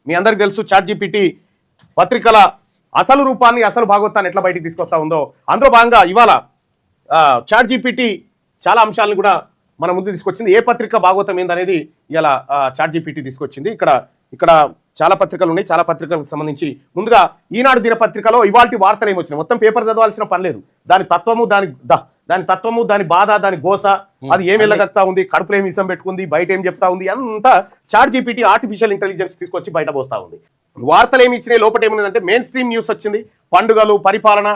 మీ అందరికి తెలుసు ChatGPT పత్రికల అసలు రూపాన్ని అసలు భాగవతాన్ని ఎట్లా బయటికి తీసుకొస్తా ఉందో అందులో భాగంగా ఇవాళ ChatGPT చాలా అంశాలను కూడా మన ముందు తీసుకొచ్చింది. ఏ పత్రిక భాగవతం ఏందనేది ఇలా ChatGPT తీసుకొచ్చింది. ఇక్కడ చాలా పత్రికలు ఉన్నాయి. చాలా పత్రికలకు సంబంధించి ముందుగా ఈనాడు దినపత్రికలో ఇవాల్టి వార్తలు ఏమొచ్చినాయి. మొత్తం పేపర్ చదవాల్సిన పని లేదు. దాని తత్వము దాని బాధ దాని గోస అది ఏం వెళ్ళగక్తా ఉంది, కడుపులో ఏం ఇసం పెట్టుకుంది, బయట ఏం చెప్తా ఉంది అంతా ChatGPT ఆర్టిఫిషియల్ ఇంటెలిజెన్స్ తీసుకొచ్చి బయట పోస్తా ఉంది. వార్తలు ఏమి ఇచ్చినాయి, లోపల ఏముందంటే మెయిన్ స్ట్రీమ్ న్యూస్ వచ్చింది. పండుగలు పరిపాలన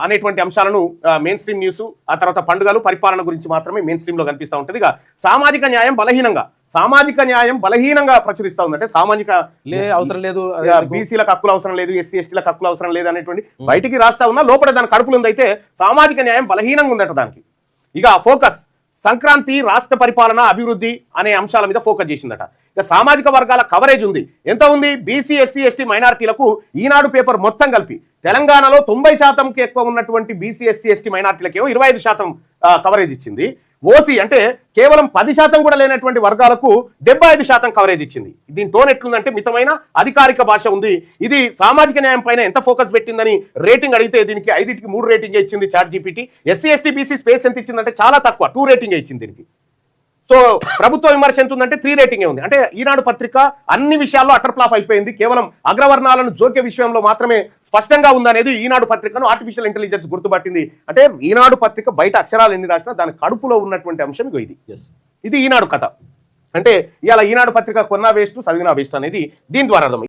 అనేటువంటి అంశాలను మెయిన్ స్ట్రీమ్ న్యూస్, ఆ తర్వాత పండుగలు పరిపాలన గురించి మాత్రమే మెయిన్ స్ట్రీమ్ లో కనిపిస్తూ ఉంటుంది. ఇక సామాజిక న్యాయం బలహీనంగా ప్రచురిస్తూ ఉంది. అంటే సామాజిక అవసరం లేదు, బీసీలకు హక్కులు అవసరం లేదు, ఎస్సీ ఎస్టీలకు హక్కులు అవసరం లేదు అనేటువంటి బయటికి రాస్తా ఉన్నా లోపల దాని కడుపులు ఉందైతే సామాజిక న్యాయం బలహీనంగా ఉందట దానికి. ఇక ఫోకస్ సంక్రాంతి రాష్ట్ర పరిపాలన అభివృద్ధి అనే అంశాల మీద ఫోకస్ చేసిందట. ఇక సామాజిక వర్గాల కవరేజ్ ఉంది. ఎంత ఉంది? బీసీ ఎస్సీ ఎస్టీ మైనారిటీలకు ఈనాడు పేపర్ మొత్తం కలిపి తెలంగాణలో 90%కి ఎక్కువ ఉన్నటువంటి బీసీ ఎస్సీ ఎస్టీ మైనారిటీలకేమో 25% కవరేజ్ ఇచ్చింది. ఓసీ అంటే కేవలం 10% కూడా లేనటువంటి వర్గాలకు 75% కవరేజ్ ఇచ్చింది. దీని టోన్ ఎట్లుందంటే మితమైన అధికారిక భాష ఉంది. ఇది సామాజిక న్యాయం పైన ఎంత ఫోకస్ పెట్టిందని రేటింగ్ అడిగితే దీనికి 5కి 3 రేటింగ్ ఇచ్చింది ChatGPT. SC ST BC space ఎంత ఇచ్చిందంటే చాలా తక్కువ, 2 రేటింగ్ ఇచ్చింది దీనికి. సో ప్రభుత్వ విమర్శ ఎంత ఉందంటే 3 రేటింగే ఉంది. అంటే ఈనాడు పత్రిక అన్ని విషయాల్లో అటర్ ఫ్లాప్ అయిపోయింది. కేవలం అగ్రవర్ణాలను జోక్య విషయంలో మాత్రమే స్పష్టంగా ఉందనేది ఈనాడు పత్రికను ఆర్టిఫిషియల్ ఇంటెలిజెన్స్ గుర్తుపట్టింది. అంటే ఈనాడు పత్రిక బయట అక్షరాలు ఎన్ని రాసినా దాని కడుపులో ఉన్నటువంటి అంశం ఇది ఈనాడు కథ. అంటే ఇవాళ ఈనాడు పత్రిక కొన్నా వేస్ట్, చదివినా వేస్ట్ అనేది దీని ద్వారా అర్థం.